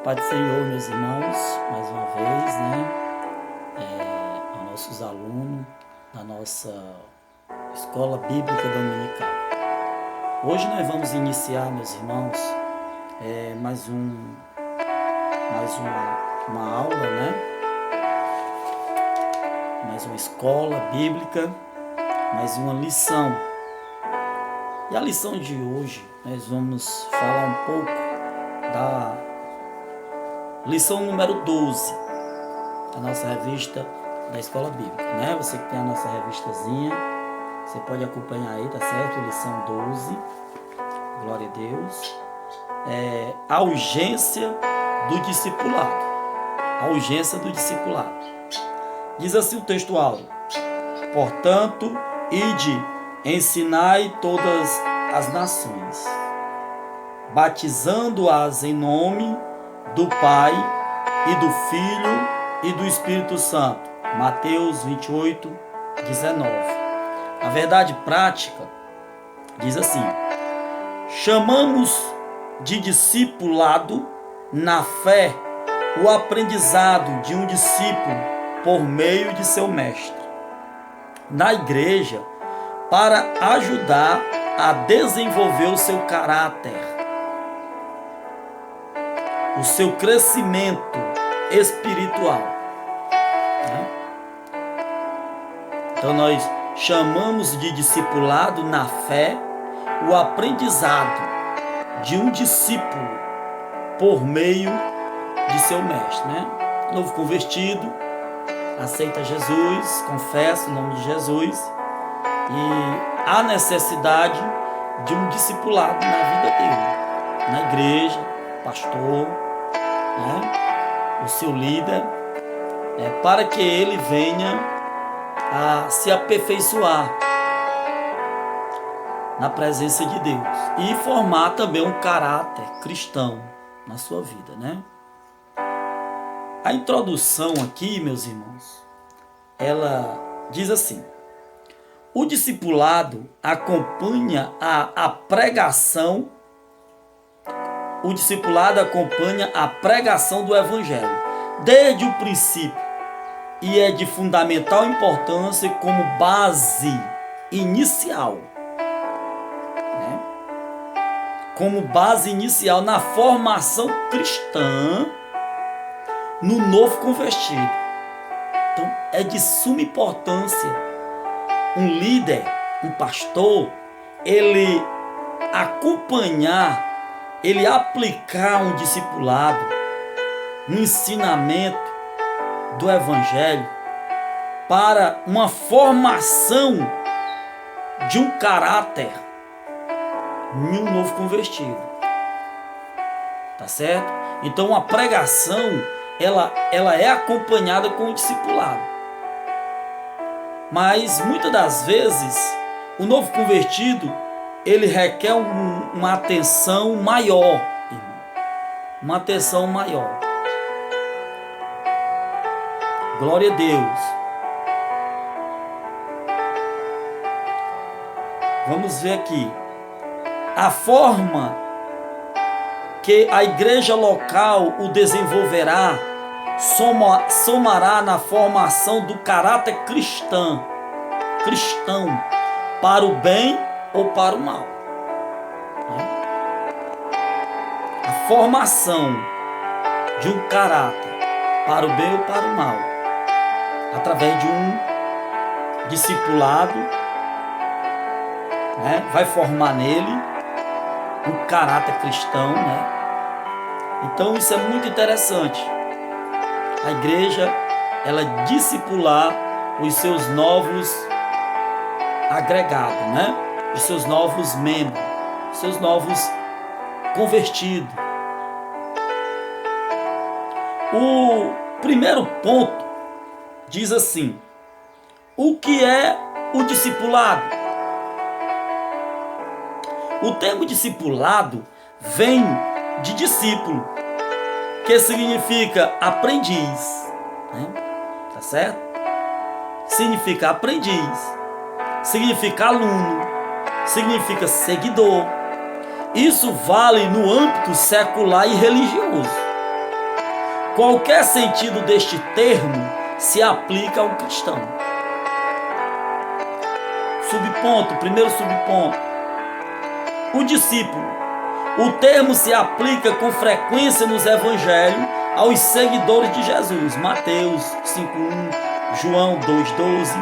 Pai do Senhor, meus irmãos, mais uma vez, aos nossos alunos da nossa Escola Bíblica Dominical. Hoje nós vamos iniciar, meus irmãos, mais uma aula, mais uma escola bíblica, mais uma lição. E a lição de hoje, nós vamos falar um pouco da lição número 12 da nossa revista da Escola Bíblica, Você que tem a nossa revistazinha, você pode acompanhar aí, tá certo? Lição 12, glória a Deus. A urgência do discipulado. A urgência do discipulado. Diz assim o texto áureo: portanto, ide, ensinai todas as nações, batizando-as em nome do Pai e do Filho e do Espírito Santo. Mateus 28, 19. A verdade prática diz assim: chamamos de discipulado na fé o aprendizado de um discípulo por meio de seu mestre na igreja, para ajudar a desenvolver o seu caráter, o seu crescimento espiritual. Então nós chamamos de discipulado na fé o aprendizado de um discípulo por meio de seu mestre, Novo convertido, aceita Jesus, confessa o nome de Jesus, e há necessidade de um discipulado na vida dele, na igreja, pastor, o seu líder, para que ele venha a se aperfeiçoar na presença de Deus e formar também um caráter cristão na sua vida, A introdução aqui, meus irmãos, ela diz assim: o discipulado acompanha a pregação. O discipulado acompanha a pregação do Evangelho desde o princípio e é de fundamental importância como base inicial, como base inicial na formação cristã no novo convertido. Então, é de suma importância um líder, um pastor, ele acompanhar, ele aplicar um discipulado, um ensinamento do Evangelho para uma formação de um caráter em um novo convertido. Tá certo? Então a pregação, ela é acompanhada com o discipulado. Mas muitas das vezes o novo convertido, ele requer uma atenção maior, uma atenção maior. Glória a Deus. Vamos ver aqui a forma que a igreja local o desenvolverá, somará na formação do caráter cristão, para o bem ou para o mal. A formação de um caráter para o bem ou para o mal, através de um discipulado, vai formar nele um caráter cristão, Então isso é muito interessante. A igreja, ela discipular os seus novos agregados, Os seus novos membros, os seus novos convertidos. O primeiro ponto diz assim: o que é o discipulado? O termo discipulado vem de discípulo, que significa aprendiz, Tá certo? Significa aprendiz, significa aluno, significa seguidor. Isso vale no âmbito secular e religioso. Qualquer sentido deste termo se aplica ao cristão. Subponto, primeiro subponto. O discípulo. O termo se aplica com frequência nos evangelhos aos seguidores de Jesus. Mateus 5:1, João 2:12.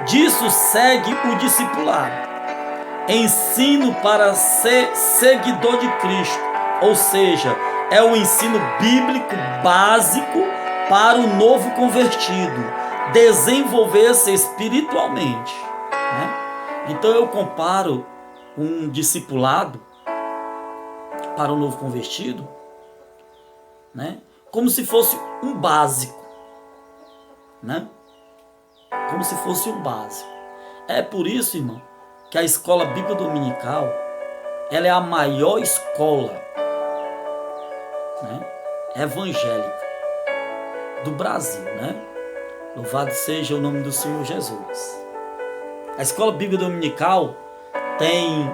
Disso segue o discipulado. Ensino para ser seguidor de Cristo, ou seja, é o ensino bíblico básico para o novo convertido desenvolver-se espiritualmente, né? Então eu comparo um discipulado para o novo convertido, né, como se fosse um básico, né? Como se fosse um básico. É por isso, irmão, que a escola bíblica dominical, ela é a maior escola, né, evangélica do Brasil, né? Louvado seja o nome do Senhor Jesus. A escola bíblica dominical tem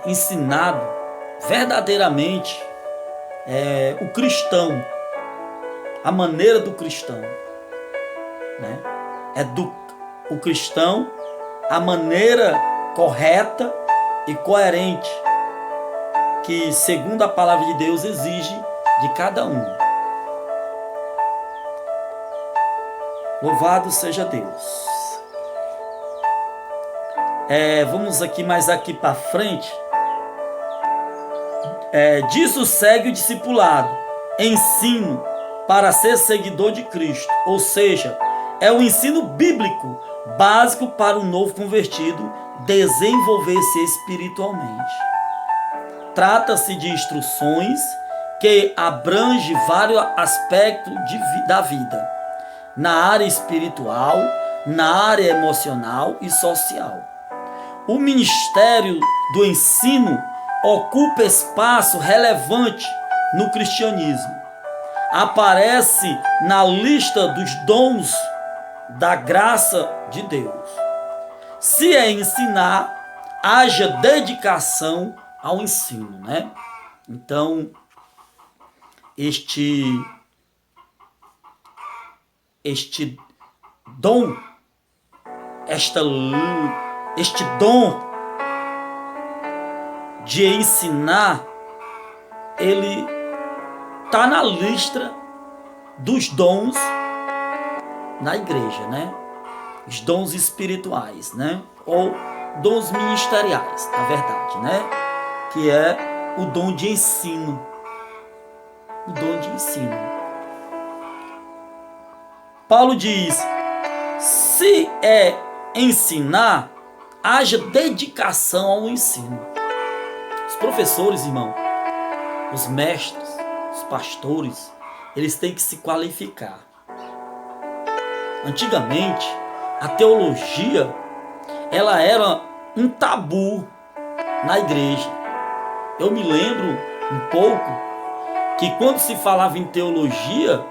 ensinado verdadeiramente o cristão, a maneira do cristão, né? O cristão, a maneira correta e coerente que, segundo a palavra de Deus, exige de cada um. Louvado seja Deus. Vamos mais aqui para frente. Disso segue o discipulado, ensino para ser seguidor de Cristo, ou seja, é o ensino bíblico básico para o novo convertido desenvolver-se espiritualmente. Trata-se de instruções que abrangem vários aspectos da vida, na área espiritual, na área emocional e social. O ministério do ensino ocupa espaço relevante no cristianismo. Aparece na lista dos dons da graça de Deus. Se é ensinar, haja dedicação ao ensino, né? Então, este dom, este dom de ensinar, ele está na lista dos dons na igreja, né? Os dons espirituais, né? Ou dons ministeriais, na verdade, né? Que é o dom de ensino. O dom de ensino. Paulo diz: se é ensinar, haja dedicação ao ensino. Os professores, irmão, os mestres, os pastores, eles têm que se qualificar. Antigamente, a teologia, ela era um tabu na igreja. Eu me lembro um pouco que quando se falava em teologia,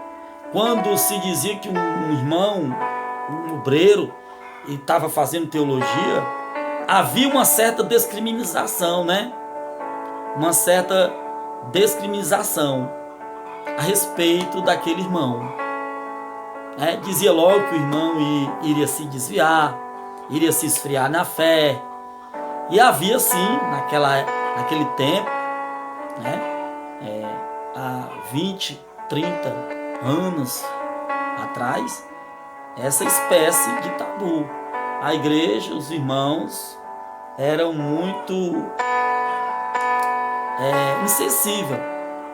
quando se dizia que um irmão, um obreiro, estava fazendo teologia, havia uma certa discriminação, né? Uma certa discriminação a respeito daquele irmão. Dizia logo que o irmão iria se desviar, iria se esfriar na fé. E havia sim, naquele tempo, né, há 20, 30 anos atrás, essa espécie de tabu. A igreja, os irmãos, eram muito insensíveis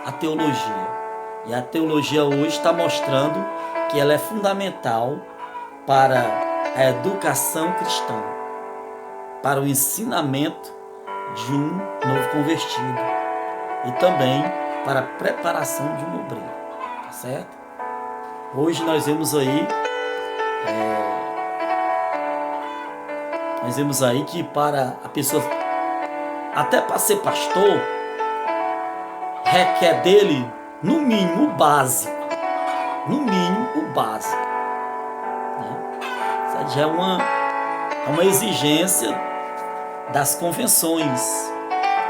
à teologia. E a teologia hoje está mostrando que ela é fundamental para a educação cristã, para o ensinamento de um novo convertido e também para a preparação de um obreiro, tá certo? Hoje nós vemos aí que para a pessoa, até para ser pastor, requer dele no mínimo o básico, né? Isso já é uma exigência das convenções,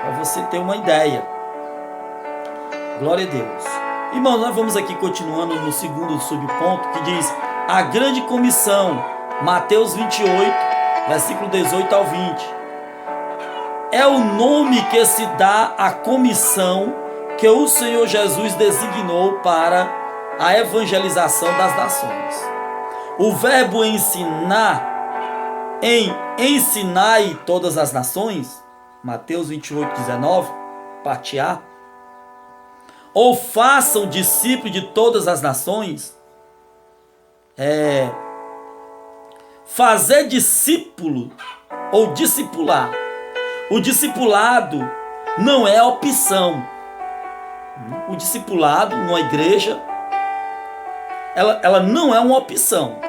para você ter uma ideia. Glória a Deus. Irmãos, nós vamos aqui continuando no segundo subponto que diz a grande comissão, Mateus 28, versículo 18 ao 20. É o nome que se dá à comissão que o Senhor Jesus designou para a evangelização das nações. O verbo ensinar, em ensinai todas as nações, Mateus 28, 19, parte A, ou façam discípulo de todas as nações, fazer discípulo ou discipular. O discipulado não é opção. O discipulado numa igreja, ela não é uma opção.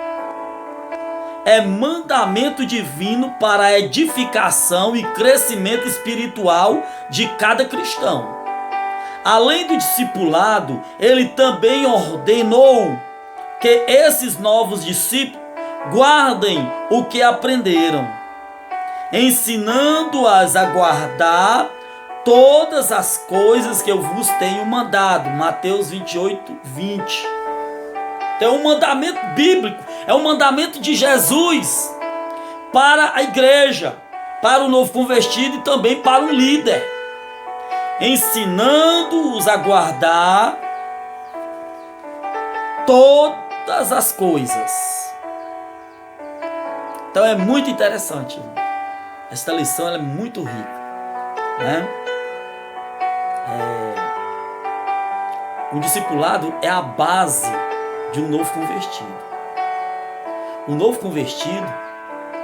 É mandamento divino para a edificação e crescimento espiritual de cada cristão. Além do discipulado, ele também ordenou que esses novos discípulos guardem o que aprenderam, ensinando-as a guardar todas as coisas que eu vos tenho mandado. Mateus 28, 20. Então é um mandamento bíblico, é um mandamento de Jesus para a igreja, para o novo convertido e também para um líder, ensinando-os a guardar todas as coisas. Então é muito interessante, irmão. Esta lição ela é muito rica, né? O discipulado é a base de um novo convertido. O novo convertido,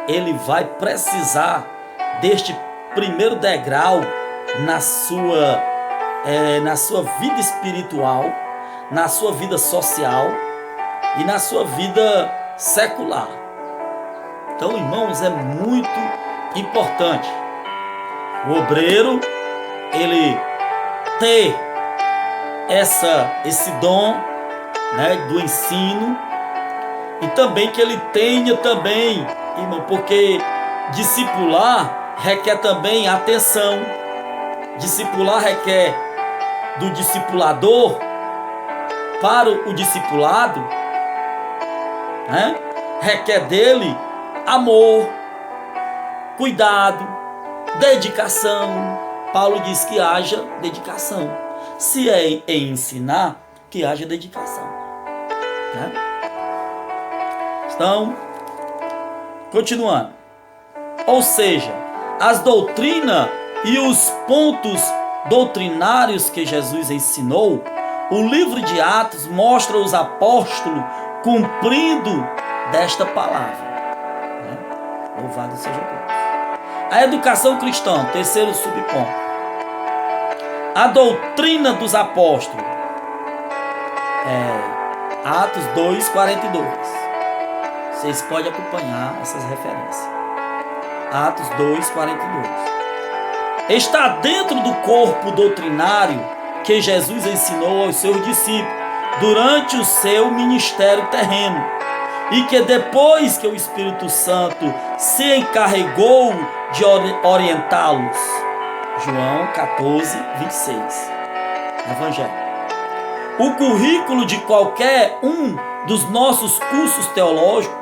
ele vai precisar deste primeiro degrau na sua vida espiritual, na sua vida social e na sua vida secular. Então, irmãos, é muito importante o obreiro ele ter esse dom, né, do ensino, e também que ele tenha também, irmão, porque discipular requer também atenção. Discipular requer do discipulador para o discipulado, né? Requer dele amor, cuidado, dedicação. Paulo diz que haja dedicação. Se é em ensinar, que haja dedicação, né? Então, continuando. Ou seja, as doutrinas e os pontos doutrinários que Jesus ensinou, o livro de Atos mostra os apóstolos cumprindo desta palavra, né? Louvado seja Deus. A educação cristã, terceiro subponto. A doutrina dos apóstolos. Atos 2, 42. Vocês podem acompanhar essas referências. Atos 2, 42. Está dentro do corpo doutrinário que Jesus ensinou aos seus discípulos durante o seu ministério terreno, e que depois que o Espírito Santo se encarregou de orientá-los. João 14, 26. Evangelho. O currículo de qualquer um dos nossos cursos teológicos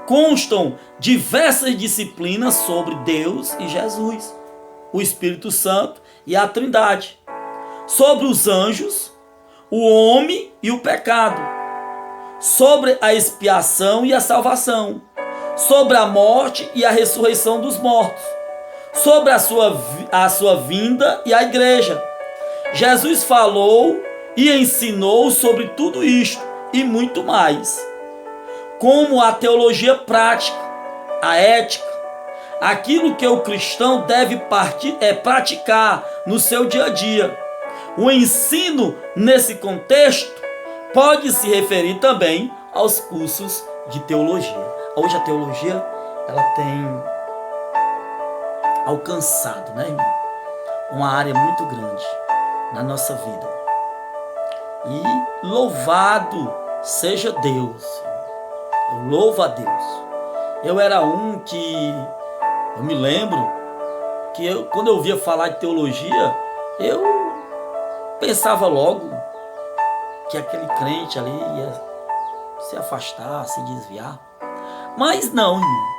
constam diversas disciplinas sobre Deus e Jesus, o Espírito Santo e a Trindade, sobre os anjos, o homem e o pecado, sobre a expiação e a salvação, sobre a morte e a ressurreição dos mortos, sobre a sua vinda e a igreja. Jesus falou e ensinou sobre tudo isto e muito mais, como a teologia prática, a ética, aquilo que o cristão deve praticar no seu dia a dia. O ensino nesse contexto pode se referir também aos cursos de teologia. Hoje a teologia ela tem alcançado, né, irmão, uma área muito grande na nossa vida. E louvado seja Deus. Eu louvo a Deus. Eu era um que, eu me lembro que quando eu ouvia falar de teologia, eu pensava logo que aquele crente ali ia se afastar, se desviar. Mas não, irmão.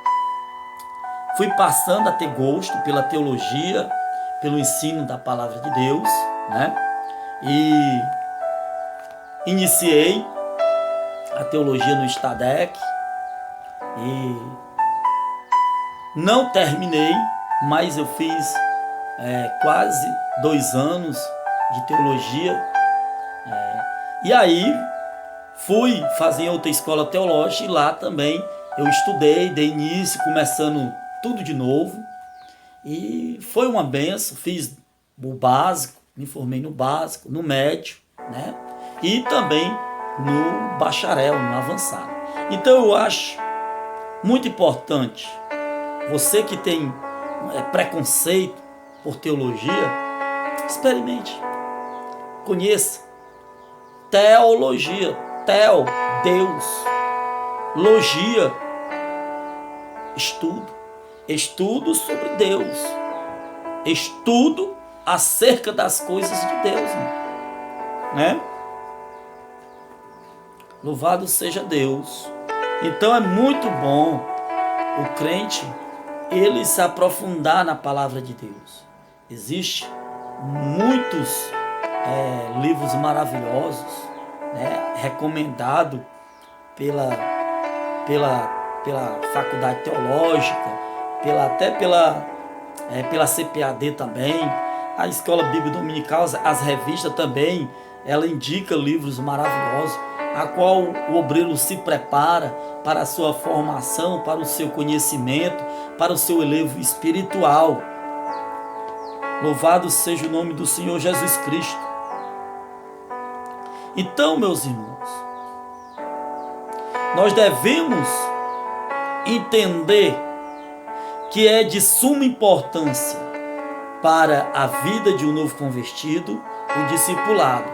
Fui passando a ter gosto pela teologia, pelo ensino da palavra de Deus, né? E iniciei a teologia no Estadec e não terminei, mas eu fiz quase 2 anos de teologia. E aí fui fazer outra escola teológica e lá também eu estudei, dei início, começando tudo de novo. E foi uma benção, fiz o básico, me formei no básico, no médio, né? E também no bacharel, no avançado. Então eu acho muito importante, você que tem preconceito por teologia, experimente, conheça. Teologia, teo, Deus, logia, estudo sobre Deus, estudo acerca das coisas de Deus, né? Louvado seja Deus. Então é muito bom o crente ele se aprofundar na palavra de Deus. Existem muitos livros maravilhosos, né, recomendado pela faculdade teológica, até pela CPAD também, a Escola Bíblica Dominical, as revistas também, ela indica livros maravilhosos, a qual o obreiro se prepara para a sua formação, para o seu conhecimento, para o seu elevo espiritual. Louvado seja o nome do Senhor Jesus Cristo. Então, meus irmãos, nós devemos entender que é de suma importância para a vida de um novo convertido o discipulado.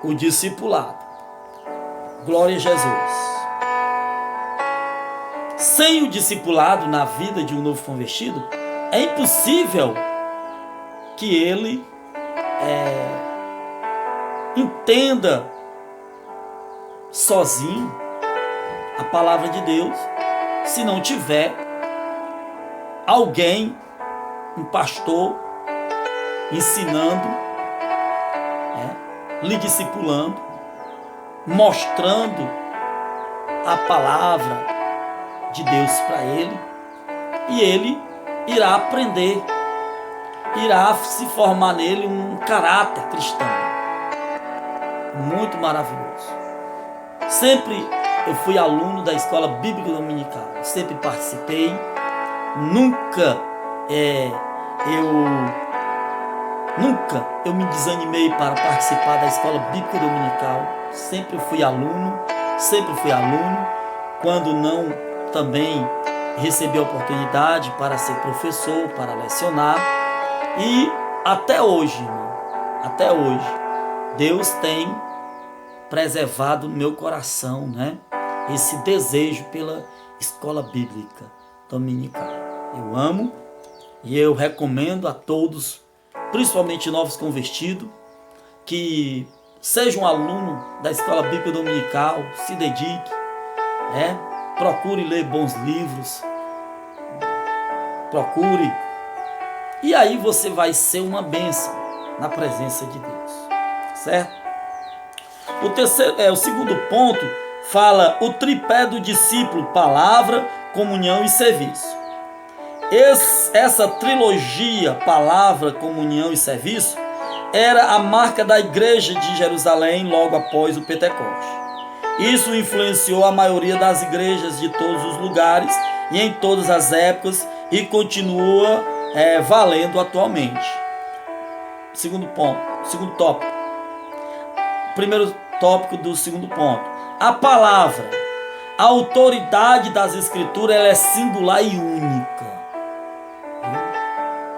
O discipulado. Glória a Jesus. Sem o discipulado na vida de um novo convertido, é impossível que ele entenda sozinho a palavra de Deus, se não tiver alguém, um pastor, ensinando, lhe discipulando, mostrando a palavra de Deus para ele, e ele irá aprender, irá se formar nele um caráter cristão muito maravilhoso. Sempre eu fui aluno da Escola Bíblica Dominical, sempre participei, nunca eu me desanimei para participar da Escola Bíblica Dominical, sempre fui aluno, quando não também recebi a oportunidade para ser professor, para lecionar, e até hoje, irmão, até hoje, Deus tem preservado no meu coração, né, esse desejo pela Escola Bíblica Dominical. Eu amo e eu recomendo a todos, principalmente novos convertidos, que seja um aluno da Escola Bíblica Dominical, se dedique, procure ler bons livros, procure, e aí você vai ser uma bênção na presença de Deus, certo? O segundo ponto fala o tripé do discípulo: palavra, comunhão e serviço. Essa trilogia, palavra, comunhão e serviço, era a marca da igreja de Jerusalém logo após o Pentecoste. Isso influenciou a maioria das igrejas de todos os lugares e em todas as épocas e continua valendo atualmente. Segundo tópico. Primeiro tópico do segundo ponto. A palavra, a autoridade das escrituras, ela é singular e única.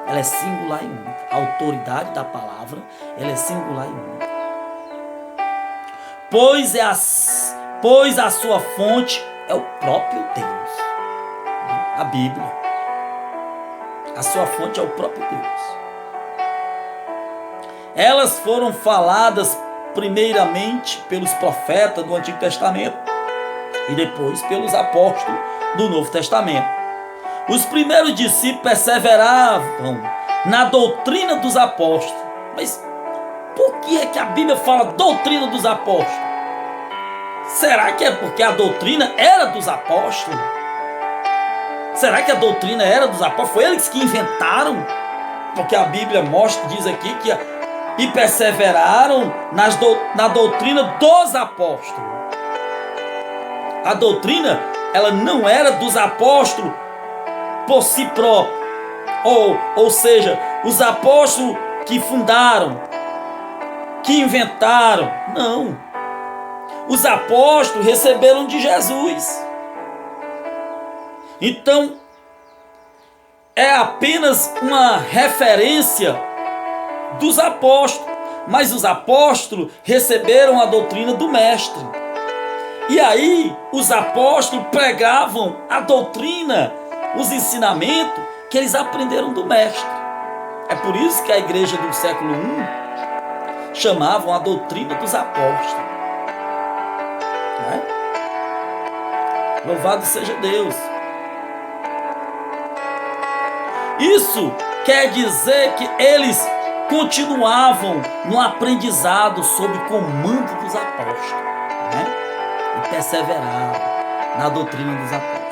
Ela é singular e única. A autoridade da palavra, ela é singular e única. Pois a sua fonte é o próprio Deus. A Bíblia. A sua fonte é o próprio Deus. elas foram faladas primeiramente pelos profetas do Antigo Testamento e depois pelos apóstolos do Novo Testamento. Os primeiros discípulos perseveravam na doutrina dos apóstolos. Mas por que é que a Bíblia fala doutrina dos apóstolos? Será que é porque a doutrina era dos apóstolos? Será que a doutrina era dos apóstolos? Foi eles que inventaram? Porque a Bíblia mostra, diz aqui que e perseveraram na doutrina dos apóstolos. A doutrina, ela não era dos apóstolos por si próprio. Ou seja, os apóstolos que fundaram, que inventaram. Não. Os apóstolos receberam de Jesus. Então, é apenas uma referência dos apóstolos. Mas os apóstolos receberam a doutrina do Mestre. E aí, os apóstolos pregavam a doutrina, os ensinamentos que eles aprenderam do Mestre. É por isso que a igreja do século I chamavam a doutrina dos apóstolos. Louvado seja Deus. Isso quer dizer que eles continuavam no aprendizado sob comando dos apóstolos, e perseveravam na doutrina dos apóstolos.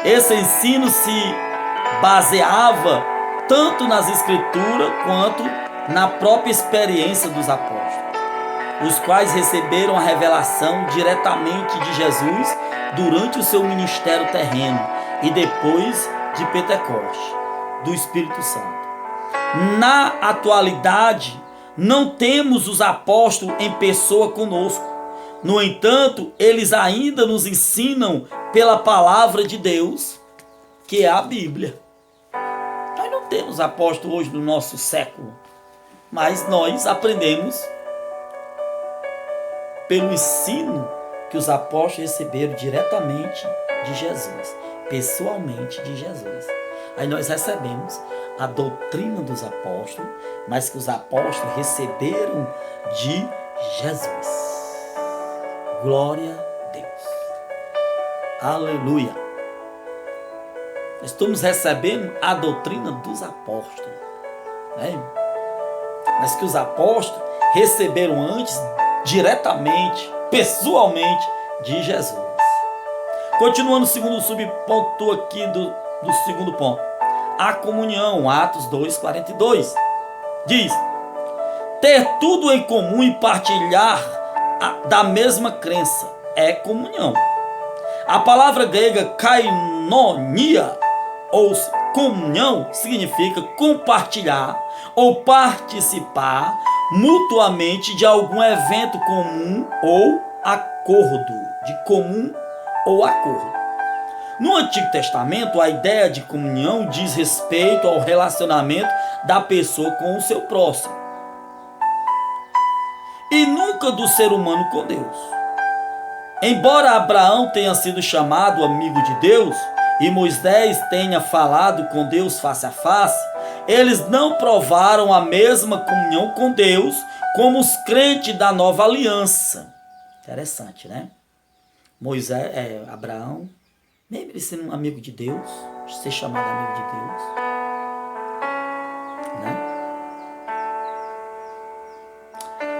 Esse ensino se baseava tanto nas escrituras quanto na própria experiência dos apóstolos, os quais receberam a revelação diretamente de Jesus durante o seu ministério terreno e depois de Pentecostes, do Espírito Santo. Na atualidade, não temos os apóstolos em pessoa conosco. No entanto, eles ainda nos ensinam pela palavra de Deus, que é a Bíblia. Nós não temos apóstolos hoje no nosso século, mas nós aprendemos pelo ensino que os apóstolos receberam diretamente de Jesus, pessoalmente de Jesus. Aí nós recebemos a doutrina dos apóstolos, mas que os apóstolos receberam de Jesus. Glória a Deus. Aleluia. Estamos recebendo a doutrina dos apóstolos, mas que os apóstolos receberam antes diretamente, pessoalmente de Jesus. Continuando o segundo subponto aqui do segundo ponto. A comunhão, Atos 2:42. Diz: ter tudo em comum e partilhar da mesma crença é comunhão. A palavra grega kainonia, ou comunhão, significa compartilhar ou participar mutuamente de algum evento comum ou acordo, de comum ou acordo. No Antigo Testamento, a ideia de comunhão diz respeito ao relacionamento da pessoa com o seu próximo, e nunca do ser humano com Deus. Embora Abraão tenha sido chamado amigo de Deus e Moisés tenha falado com Deus face a face, eles não provaram a mesma comunhão com Deus como os crentes da nova aliança. Interessante, né? Abraão, mesmo ele sendo um amigo de Deus, ser chamado amigo de Deus,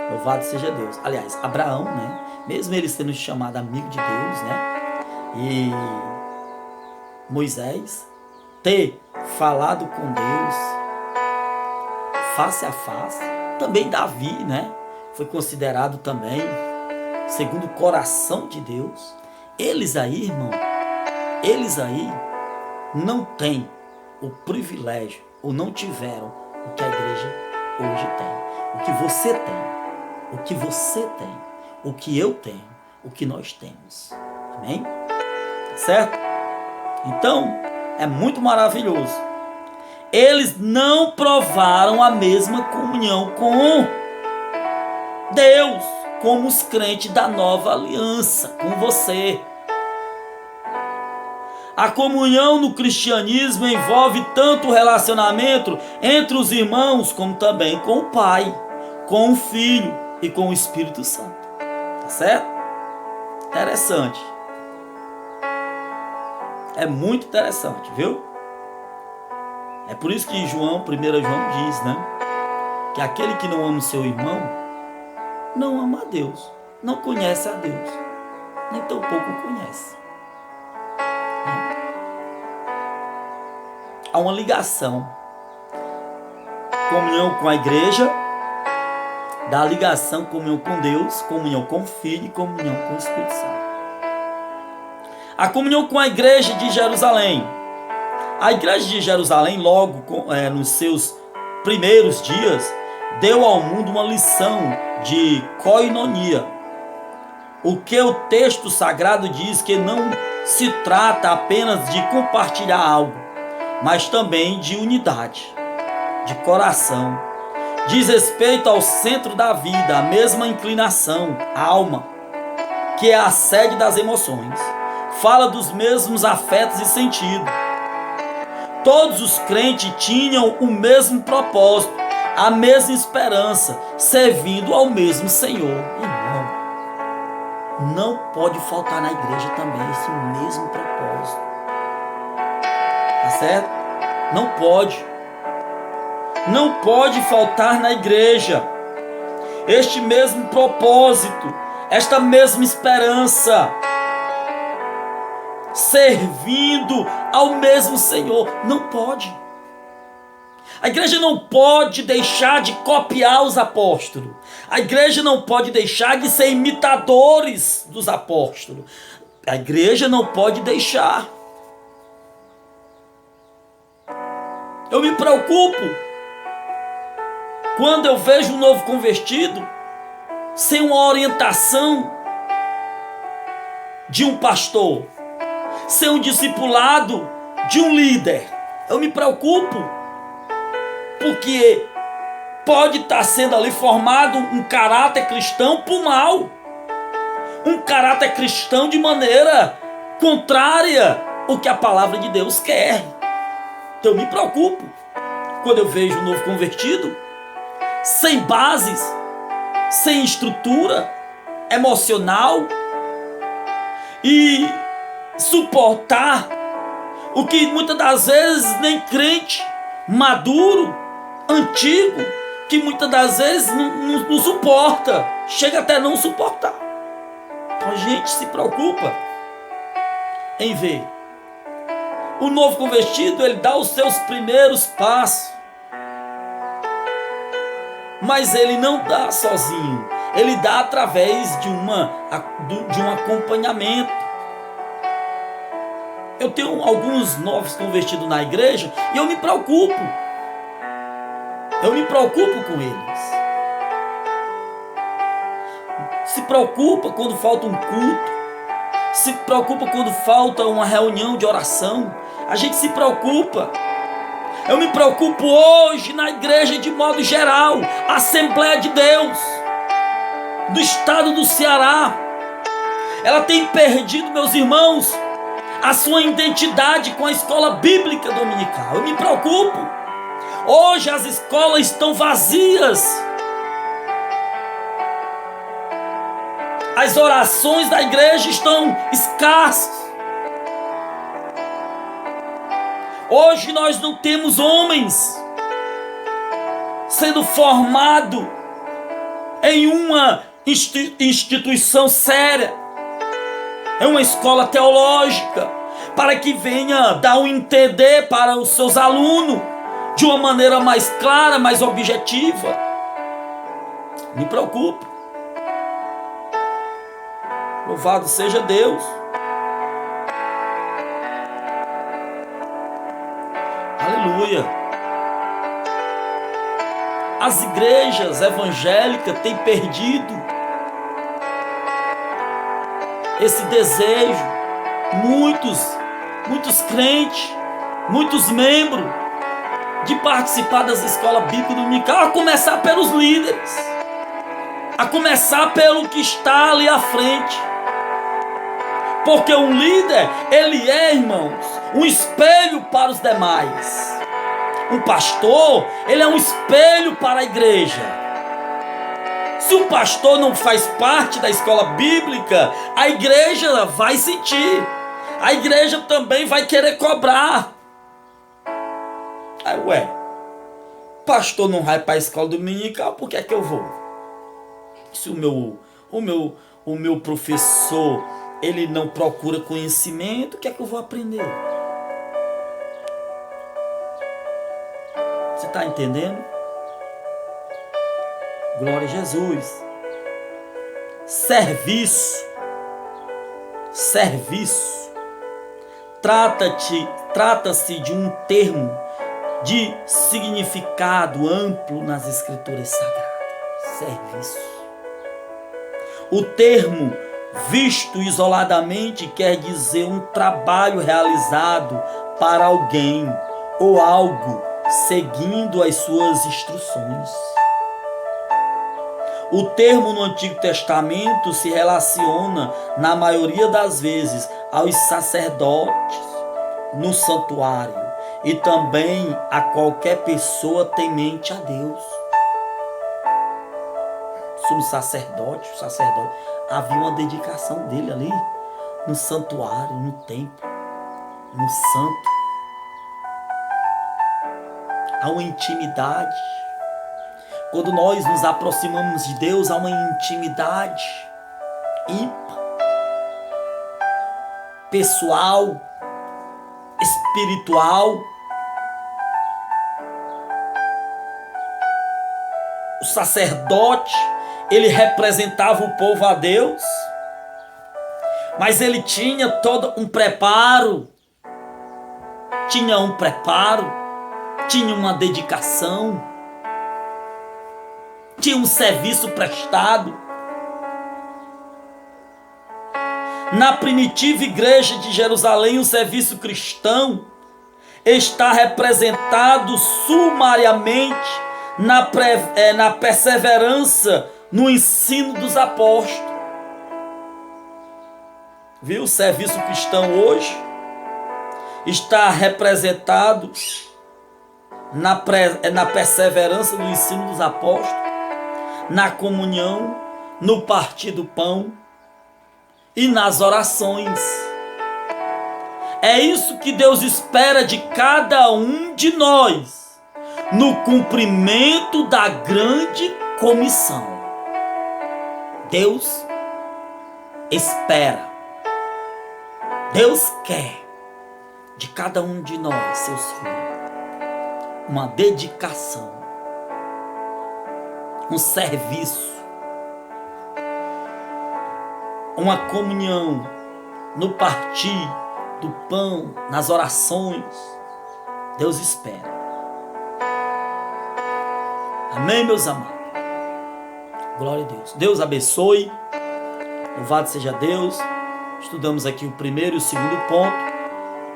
Louvado seja Deus. Aliás, Abraão, mesmo ele sendo chamado amigo de Deus, e Moisés ter falado com Deus face a face, também Davi, foi considerado também segundo o coração de Deus. Eles aí, irmão, não têm o privilégio, ou não tiveram o que a igreja hoje tem, o que você tem, o que você tem, o que eu tenho, o que nós temos. Amém? Certo? Então, é muito maravilhoso. Eles não provaram a mesma comunhão com Deus, como os crentes da nova aliança, com você. A comunhão no cristianismo envolve tanto o relacionamento entre os irmãos, como também com o Pai, com o Filho e com o Espírito Santo. Tá certo? Interessante. É muito interessante, viu? É por isso que João, 1 João diz, né? Que aquele que não ama o seu irmão, não ama a Deus, não conhece a Deus, nem tampouco o conhece. Há uma ligação. Comunhão com a igreja, da ligação, comunhão com Deus, comunhão com o Filho e comunhão com o Espírito Santo. A comunhão com a igreja de Jerusalém. A igreja de Jerusalém, logo nos seus primeiros dias, deu ao mundo uma lição de koinonia. O que o texto sagrado diz que não se trata apenas de compartilhar algo, mas também de unidade, de coração. Diz respeito ao centro da vida, a mesma inclinação, a alma, que é a sede das emoções. Fala dos mesmos afetos e sentidos. Todos os crentes tinham o mesmo propósito, a mesma esperança, servindo ao mesmo Senhor. Irmão, não pode faltar na igreja também esse mesmo propósito. Tá certo? Não pode. Não pode faltar na igreja este mesmo propósito, esta mesma esperança, servindo ao mesmo Senhor. Não pode. A igreja não pode deixar de copiar os apóstolos. A igreja não pode deixar de ser imitadores dos apóstolos. A igreja não pode deixar. Eu me preocupo quando eu vejo um novo convertido sem uma orientação de um pastor, sem um discipulado de um líder. Eu me preocupo porque pode estar sendo ali formado um caráter cristão por mal, um caráter cristão de maneira contrária ao que a palavra de Deus quer. Então eu me preocupo quando eu vejo um novo convertido sem bases, sem estrutura emocional e suportar o que muitas das vezes nem crente maduro, antigo, que muitas das vezes não suporta, chega até não suportar. Então a gente se preocupa em ver o novo convertido. Ele dá os seus primeiros passos, mas ele não dá sozinho, ele dá através de um acompanhamento. Eu tenho alguns novos convertidos na igreja e eu me preocupo com eles. Se preocupa quando falta um culto, se preocupa quando falta uma reunião de oração. A gente se preocupa. Eu me preocupo hoje na igreja de modo geral, a Assembleia de Deus do estado do Ceará. Ela tem perdido, meus irmãos, a sua identidade com a escola bíblica dominical. Eu me preocupo. Hoje as escolas estão vazias. As orações da igreja estão escassas. Hoje nós não temos homens sendo formados em uma instituição séria, em uma escola teológica, para que venha dar um entender para os seus alunos de uma maneira mais clara, mais objetiva. Me preocupo. Louvado seja Deus. Aleluia. As igrejas evangélicas têm perdido esse desejo. Muitos crentes, muitos membros, de participar das escolas bíblicas dominicais, a começar pelos líderes, a começar pelo que está ali à frente. Porque um líder, ele é, irmãos, um espelho para os demais. Um pastor, ele é um espelho para a igreja. Se o pastor não faz parte da escola bíblica, a igreja vai sentir. A igreja também vai querer cobrar. Aí, pastor não vai para a escola dominical, por que é que eu vou? Se o meu professor, ele não procura conhecimento, o que é que eu vou aprender? Você está entendendo? Glória a Jesus. Serviço. Trata-se de um termo de significado amplo nas escrituras sagradas. Serviço. O termo visto isoladamente quer dizer um trabalho realizado para alguém ou algo seguindo as suas instruções. O termo no Antigo Testamento se relaciona, na maioria das vezes, aos sacerdotes no santuário e também a qualquer pessoa temente a Deus. Sumo sacerdote, havia uma dedicação dele ali no santuário, no templo, no santo. Há uma intimidade. Quando nós nos aproximamos de Deus, há uma intimidade ímpar, pessoal, espiritual. O sacerdote, ele representava o povo a Deus, mas ele tinha todo um preparo, tinha uma dedicação, tinha um serviço prestado. Na primitiva igreja de Jerusalém, o serviço cristão está representado sumariamente na perseverança no ensino dos apóstolos. Viu? O serviço cristão hoje está representado na perseverança no ensino dos apóstolos, na comunhão, no partir do pão e nas orações. É isso que Deus espera de cada um de nós, no cumprimento da grande comissão. Deus espera, Deus quer de cada um de nós, seus filhos, uma dedicação, um serviço, uma comunhão no partir do pão, nas orações. Deus espera. Amém, meus amados? Glória a Deus. Deus abençoe. Louvado seja Deus. Estudamos aqui o primeiro e o segundo ponto.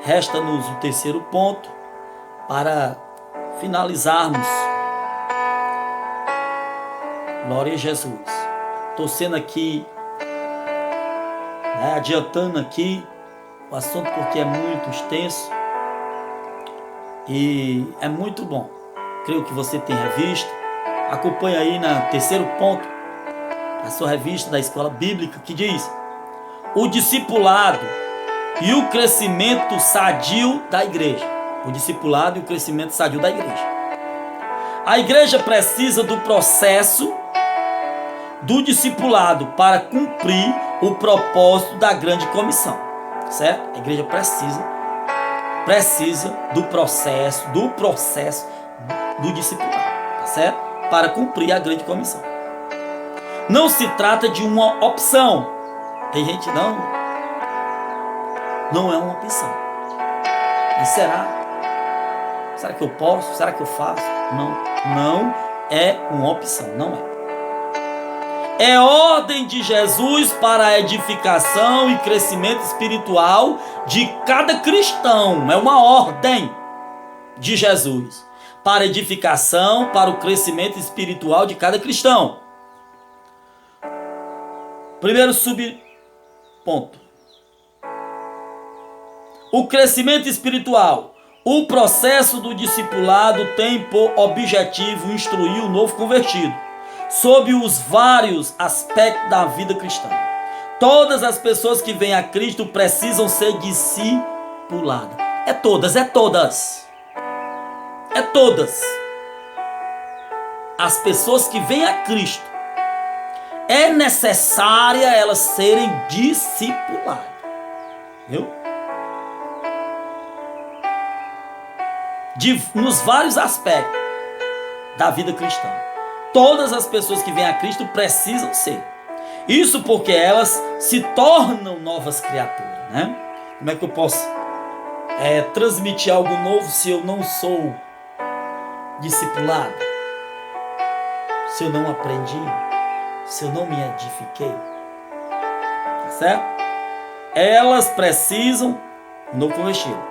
Resta-nos o terceiro ponto para finalizarmos. Glória a Jesus. Estou sendo aqui, adiantando aqui o assunto porque é muito extenso e é muito bom. Creio que você tem revista. Acompanhe aí no terceiro ponto a sua revista da Escola Bíblica, que diz: o discipulado e o crescimento sadio da igreja. O discipulado e o crescimento sadio da igreja. A igreja precisa do processo do discipulado para cumprir o propósito da grande comissão, certo? A igreja precisa do processo do discipulado, tá certo? Para cumprir a grande comissão. Não se trata de uma opção. Tem gente não é uma opção. Mas será que eu posso? Será que eu faço? Não é uma opção, não é. É ordem de Jesus para a edificação e crescimento espiritual de cada cristão. É uma ordem de Jesus para a edificação, para o crescimento espiritual de cada cristão. Primeiro subponto. O crescimento espiritual. O processo do discipulado tem por objetivo instruir o novo convertido sobre os vários aspectos da vida cristã. Todas as pessoas que vêm a Cristo precisam ser discipuladas. É todas. É todas. As pessoas que vêm a Cristo, é necessária elas serem discipuladas. Viu? Nos vários aspectos da vida cristã. Todas as pessoas que vêm a Cristo precisam ser. Isso porque elas se tornam novas criaturas, né? Como é que eu posso transmitir algo novo se eu não sou discipulado? Se eu não aprendi? Se eu não me edifiquei? Tá certo? Elas precisam, novo convertido,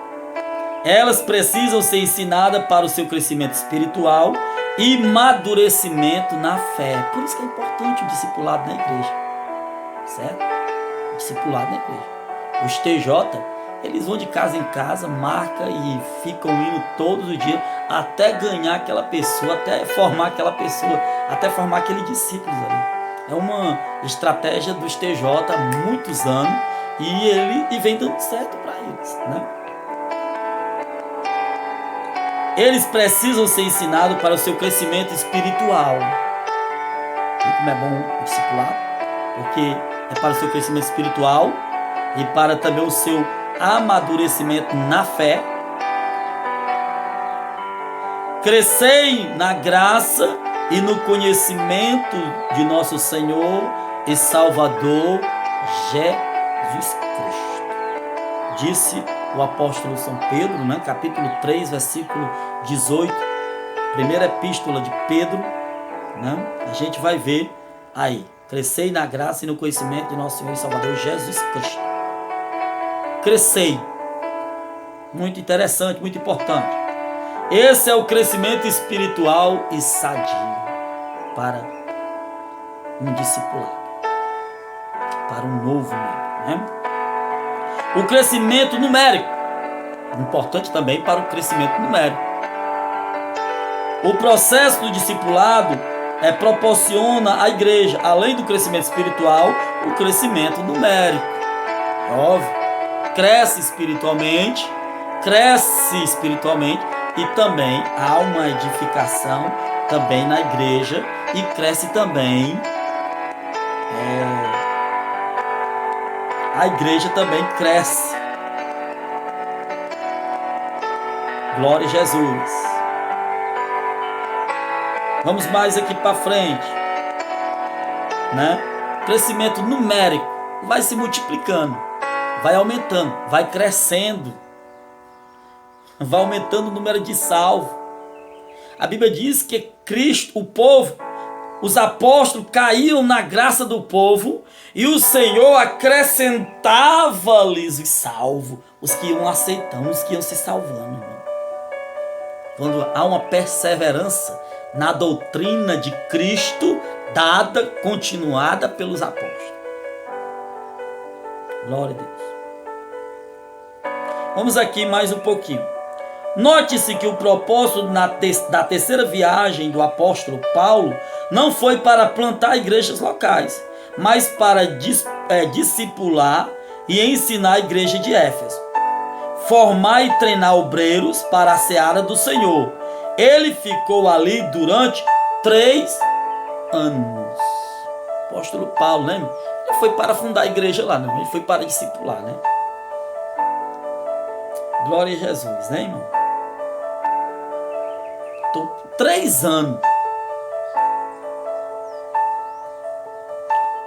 elas precisam ser ensinadas para o seu crescimento espiritual e madurecimento na fé. Por isso que é importante o discipulado na igreja. Certo? O discipulado na igreja. Os TJ, eles vão de casa em casa, marcam e ficam indo todos os dias até ganhar aquela pessoa, até formar aquela pessoa, até formar aquele discípulo ali. É uma estratégia dos TJ há muitos anos e vem dando certo para eles, né? Eles precisam ser ensinados para o seu crescimento espiritual. E como é bom o discipulado? Porque é para o seu crescimento espiritual e para também o seu amadurecimento na fé. Crescei na graça e no conhecimento de nosso Senhor e Salvador Jesus Cristo. Disse o apóstolo São Pedro, né? Capítulo 3, versículo 18, primeira epístola de Pedro, né? A gente vai ver aí, crescei na graça e no conhecimento de nosso Senhor e Salvador Jesus Cristo. Crescei, muito interessante, muito importante. Esse é o crescimento espiritual e sadio para um discipulado, para um novo membro, né? O crescimento numérico, importante também para o crescimento numérico. O processo do discipulado proporciona à igreja, além do crescimento espiritual, o crescimento numérico. É óbvio, cresce espiritualmente e também há uma edificação também na igreja e cresce também a igreja também cresce. Glória a Jesus. Vamos mais aqui para frente, né? Crescimento numérico vai se multiplicando, vai aumentando, vai crescendo, vai aumentando o número de salvos. A Bíblia diz que Cristo, o povo, os apóstolos caíam na graça do povo e o Senhor acrescentava-lhes os salvos, os que iam aceitando, os que iam se salvando. Irmão. Quando há uma perseverança na doutrina de Cristo, dada, continuada pelos apóstolos. Glória a Deus. Vamos aqui mais um pouquinho. Note-se que o propósito da terceira viagem do apóstolo Paulo não foi para plantar igrejas locais, mas para discipular e ensinar a igreja de Éfeso. Formar e treinar obreiros para a seara do Senhor. Ele ficou ali durante 3 anos. Apóstolo Paulo, lembra? Ele foi para fundar a igreja lá, não. Ele foi para discipular, né? Glória a Jesus, né, irmão? 3 anos.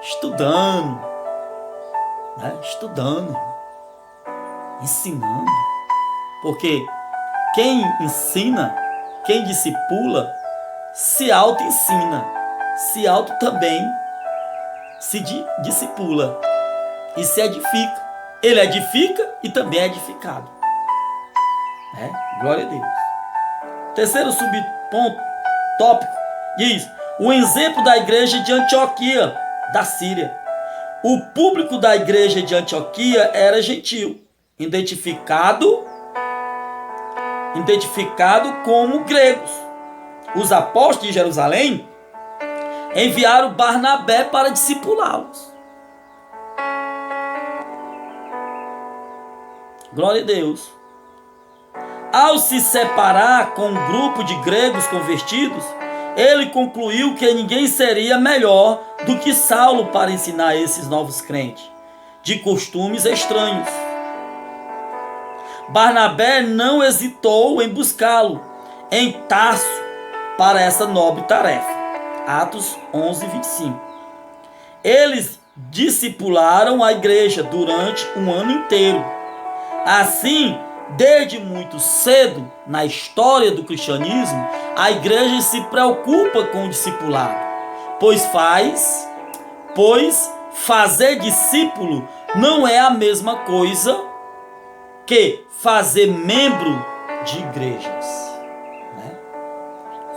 Estudando. Né? Estudando. Ensinando. Porque quem ensina, quem discipula, se auto-ensina. Se auto também se discipula. E se edifica. Ele edifica e também é edificado. Glória a Deus. Terceiro subponto, tópico, diz: o exemplo da igreja de Antioquia, da Síria. O público da igreja de Antioquia era gentil. identificado como gregos. Os apóstolos de Jerusalém enviaram Barnabé para discipulá-los. Glória a Deus. Ao se separar com um grupo de gregos convertidos, ele concluiu que ninguém seria melhor do que Saulo para ensinar esses novos crentes de costumes estranhos. Barnabé não hesitou em buscá-lo em Tarso para essa nobre tarefa. Atos 11, 25. Eles discipularam a igreja durante um ano inteiro. Assim, desde muito cedo na história do cristianismo, a igreja se preocupa com o discipulado, pois fazer discípulo não é a mesma coisa que fazer membro de igrejas, né?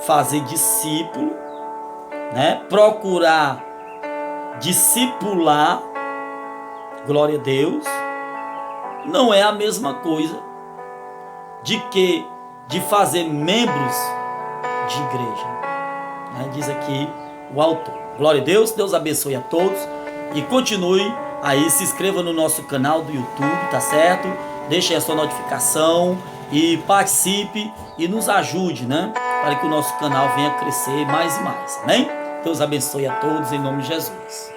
Fazer discípulo, né? Procurar discipular, glória a Deus, não é a mesma coisa de fazer membros de igreja, né? Diz aqui o autor. Glória a Deus, Deus abençoe a todos e continue aí, se inscreva no nosso canal do YouTube, tá certo? Deixe a sua notificação e participe e nos ajude, né? Para que o nosso canal venha crescer mais e mais, amém? Deus abençoe a todos em nome de Jesus.